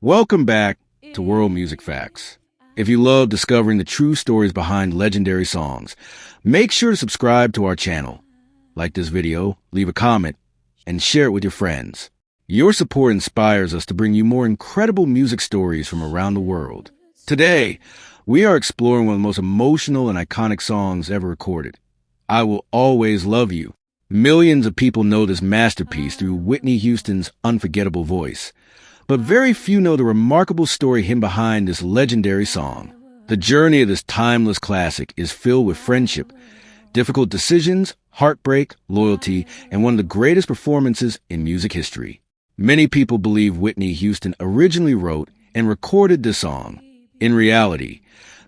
Welcome back to World Music Facts. If you love discovering the true stories behind legendary songs, make sure to subscribe to our channel. Like this video, leave a comment, and share it with your friends. Your support inspires us to bring you more incredible music stories from around the world. Today, we are exploring one of the most emotional and iconic songs ever recorded, I Will Always Love You. Millions of people know this masterpiece through Whitney Houston's unforgettable voice. But very few know the remarkable story hidden behind this legendary song. The journey of this timeless classic is filled with friendship, difficult decisions, heartbreak, loyalty, and one of the greatest performances in music history. Many people believe Whitney Houston originally wrote and recorded this song. In reality,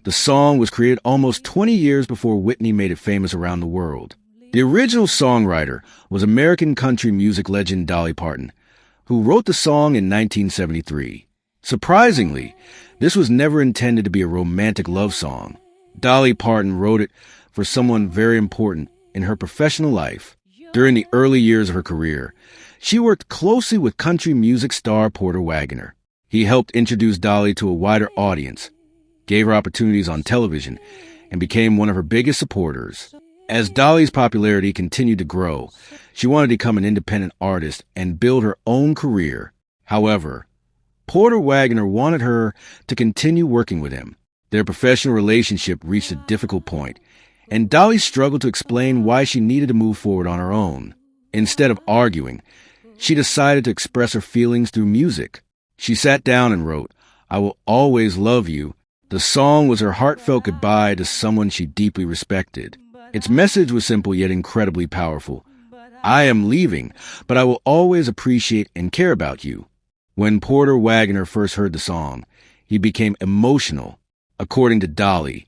the song was created almost 20 years before Whitney made it famous around the world. The original songwriter was American country music legend Dolly Parton, who wrote the song in 1973. Surprisingly, this was never intended to be a romantic love song. Dolly Parton wrote it for someone very important in her professional life. During the early years of her career, she worked closely with country music star Porter Wagoner. He helped introduce Dolly to a wider audience, gave her opportunities on television, and became one of her biggest supporters. As Dolly's popularity continued to grow, she wanted to become an independent artist and build her own career. However, Porter Wagoner wanted her to continue working with him. Their professional relationship reached a difficult point, and Dolly struggled to explain why she needed to move forward on her own. Instead of arguing, she decided to express her feelings through music. She sat down and wrote, I Will Always Love You. The song was her heartfelt goodbye to someone she deeply respected. Its message was simple yet incredibly powerful. I am leaving, but I will always appreciate and care about you. When Porter Wagoner first heard the song, he became emotional. According to Dolly,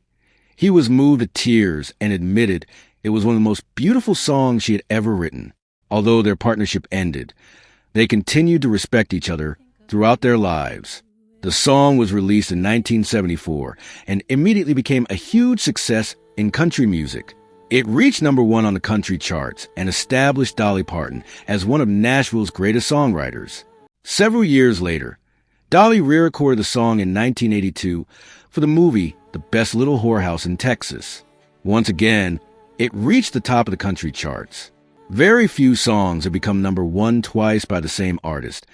he was moved to tears and admitted it was one of the most beautiful songs she had ever written. Although their partnership ended, they continued to respect each other throughout their lives. The song was released in 1974 and immediately became a huge success in country music. It reached #1 on the country charts and established Dolly Parton as one of Nashville's greatest songwriters. Several years later, Dolly re-recorded the song in 1982 for the movie The Best Little Whorehouse in Texas. Once again, it reached the top of the country charts. Very few songs have become #1 twice by the same artist,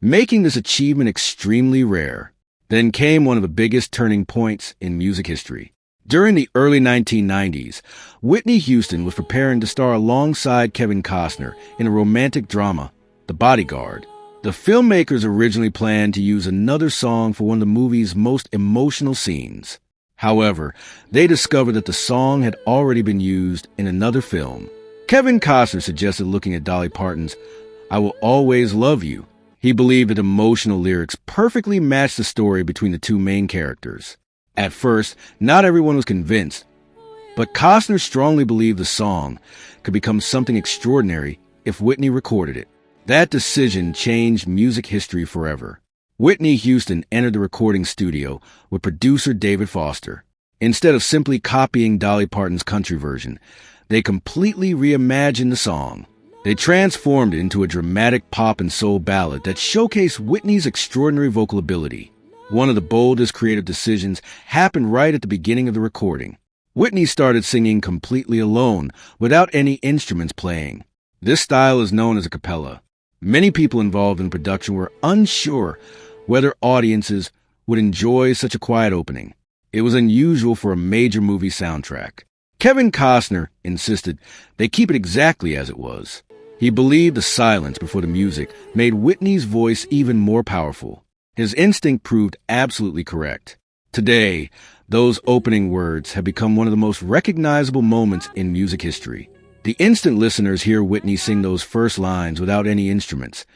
making this achievement extremely rare. Then came one of the biggest turning points in music history. During the early 1990s, Whitney Houston was preparing to star alongside Kevin Costner in a romantic drama, The Bodyguard. The filmmakers originally planned to use another song for one of the movie's most emotional scenes. However, they discovered that the song had already been used in another film. Kevin Costner suggested looking at Dolly Parton's I Will Always Love You. He believed that emotional lyrics perfectly matched the story between the two main characters. At first, not everyone was convinced, but Costner strongly believed the song could become something extraordinary if Whitney recorded it. That decision changed music history forever. Whitney Houston entered the recording studio with producer David Foster. Instead of simply copying Dolly Parton's country version, they completely reimagined the song. They transformed it into a dramatic pop and soul ballad that showcased Whitney's extraordinary vocal ability. One of the boldest creative decisions happened right at the beginning of the recording. Whitney started singing completely alone, without any instruments playing. This style is known as a cappella. Many people involved in production were unsure whether audiences would enjoy such a quiet opening. It was unusual for a major movie soundtrack. Kevin Costner insisted they keep it exactly as it was. He believed the silence before the music made Whitney's voice even more powerful. His instinct proved absolutely correct. Today, those opening words have become one of the most recognizable moments in music history. The instant listeners hear Whitney sing those first lines without any instruments,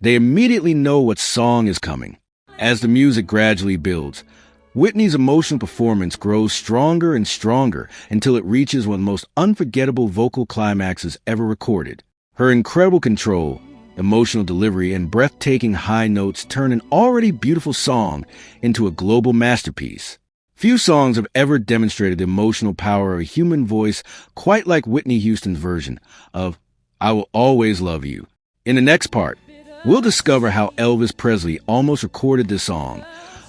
they immediately know what song is coming. As the music gradually builds, Whitney's emotional performance grows stronger and stronger until it reaches one of the most unforgettable vocal climaxes ever recorded. Her incredible control, emotional delivery, and breathtaking high notes turn an already beautiful song into a global masterpiece. Few songs have ever demonstrated the emotional power of a human voice quite like Whitney Houston's version of I Will Always Love You. In the next part, We'll discover how Elvis Presley almost recorded this song,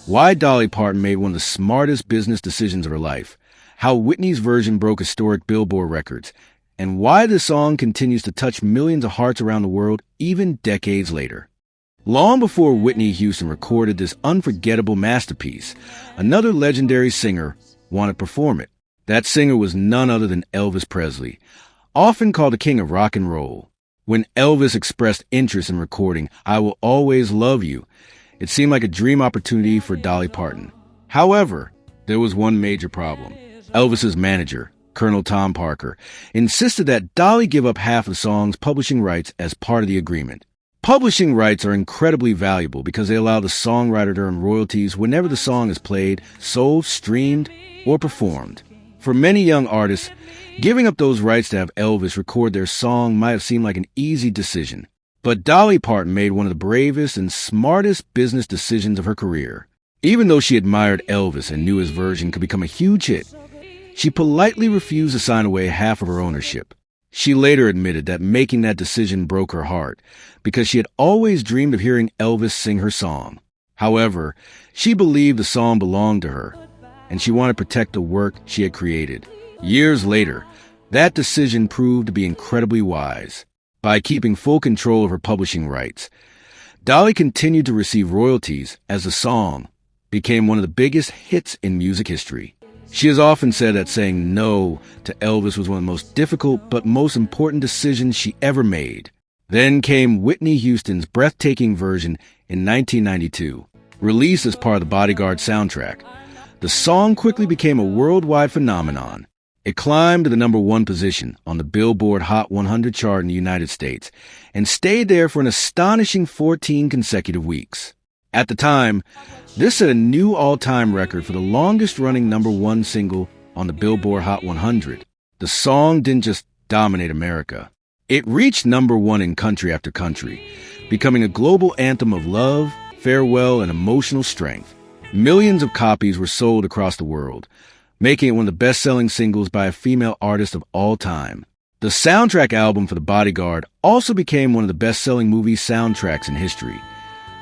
why Dolly Parton made one of the smartest business decisions of her life, how Whitney's version broke historic Billboard records, and why this song continues to touch millions of hearts around the world even decades later. Long before Whitney Houston recorded this unforgettable masterpiece, another legendary singer wanted to perform it. That singer was none other than Elvis Presley, often called the king of rock and roll. When Elvis expressed interest in recording "I Will Always Love You," it seemed like a dream opportunity for Dolly Parton. However, there was one major problem. Elvis's manager, Colonel Tom Parker, insisted that Dolly give up half of the song's publishing rights as part of the agreement. Publishing rights are incredibly valuable because they allow the songwriter to earn royalties whenever the song is played, sold, streamed, or performed. For many young artists, giving up those rights to have Elvis record their song might have seemed like an easy decision. But Dolly Parton made one of the bravest and smartest business decisions of her career. Even though she admired Elvis and knew his version could become a huge hit, she politely refused to sign away half of her ownership. She later admitted that making that decision broke her heart because she had always dreamed of hearing Elvis sing her song. However, she believed the song belonged to her, and she wanted to protect the work she had created. Years later, that decision proved to be incredibly wise. By keeping full control of her publishing rights, Dolly continued to receive royalties as the song became one of the biggest hits in music history. She has often said that saying no to Elvis was one of the most difficult but most important decisions she ever made. Then came Whitney Houston's breathtaking version in 1992, released as part of the Bodyguard soundtrack. The song quickly became a worldwide phenomenon. It climbed to the #1 position on the Billboard Hot 100 chart in the United States and stayed there for an astonishing 14 consecutive weeks. At the time, this set a new all-time record for the longest-running #1 single on the Billboard Hot 100. The song didn't just dominate America. It reached #1 in country after country, becoming a global anthem of love, farewell, and emotional strength. Millions of copies were sold across the world, making it one of the best-selling singles by a female artist of all time. The soundtrack album for The Bodyguard also became one of the best-selling movie soundtracks in history,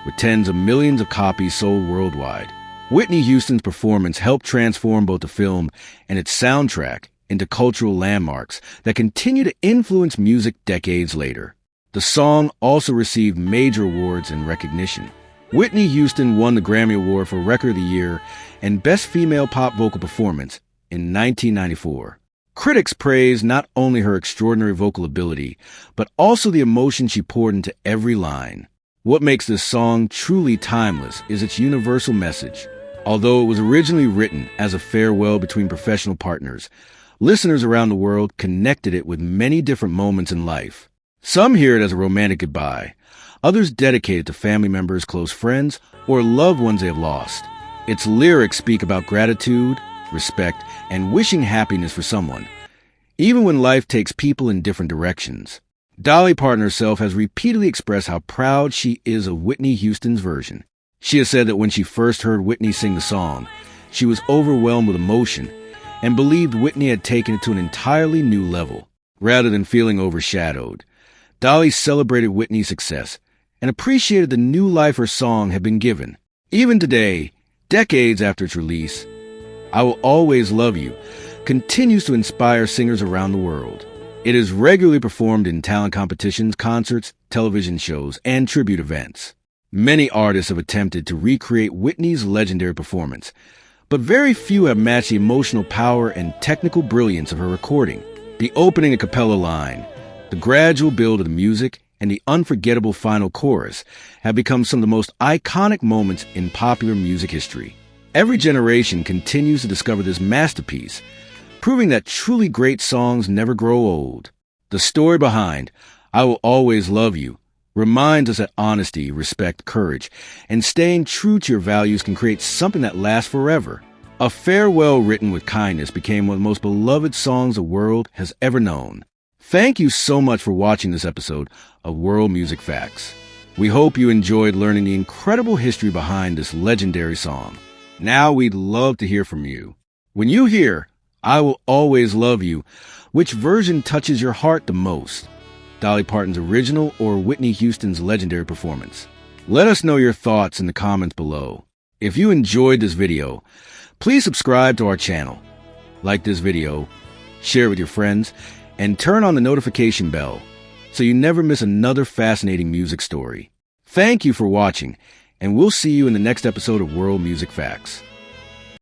with tens of millions of copies sold worldwide. Whitney Houston's performance helped transform both the film and its soundtrack into cultural landmarks that continue to influence music decades later. The song also received major awards and recognition. Whitney Houston won the Grammy Award for Record of the Year and Best Female Pop Vocal Performance in 1994. Critics praised not only her extraordinary vocal ability, but also the emotion she poured into every line. What makes this song truly timeless is its universal message. Although it was originally written as a farewell between professional partners, listeners around the world connected it with many different moments in life. Some hear it as a romantic goodbye, others dedicate it to family members, close friends, or loved ones they have lost. Its lyrics speak about gratitude, respect, and wishing happiness for someone, even when life takes people in different directions. Dolly Parton herself has repeatedly expressed how proud she is of Whitney Houston's version. She has said that when she first heard Whitney sing the song, she was overwhelmed with emotion and believed Whitney had taken it to an entirely new level. Rather than feeling overshadowed, Dolly celebrated Whitney's success and appreciated the new life her song had been given. Even today, decades after its release, "I Will Always Love You" continues to inspire singers around the world. It is regularly performed in talent competitions, concerts, television shows, and tribute events. Many artists have attempted to recreate Whitney's legendary performance, but very few have matched the emotional power and technical brilliance of her recording. The opening a cappella line, the gradual build of the music, and the unforgettable final chorus have become some of the most iconic moments in popular music history. Every generation continues to discover this masterpiece, proving that truly great songs never grow old. The story behind "I Will Always Love You" reminds us that honesty, respect, courage, and staying true to your values can create something that lasts forever. A farewell written with kindness became one of the most beloved songs the world has ever known. Thank you so much for watching this episode of World Music Facts. We hope you enjoyed learning the incredible history behind this legendary song. Now we'd love to hear from you. When you hear "I Will Always Love You," which version touches your heart the most? Dolly Parton's original or Whitney Houston's legendary performance? Let us know your thoughts in the comments below. If you enjoyed this video, please subscribe to our channel, like this video, share it with your friends, and turn on the notification bell so you never miss another fascinating music story. Thank you for watching, and we'll see you in the next episode of World Music Facts.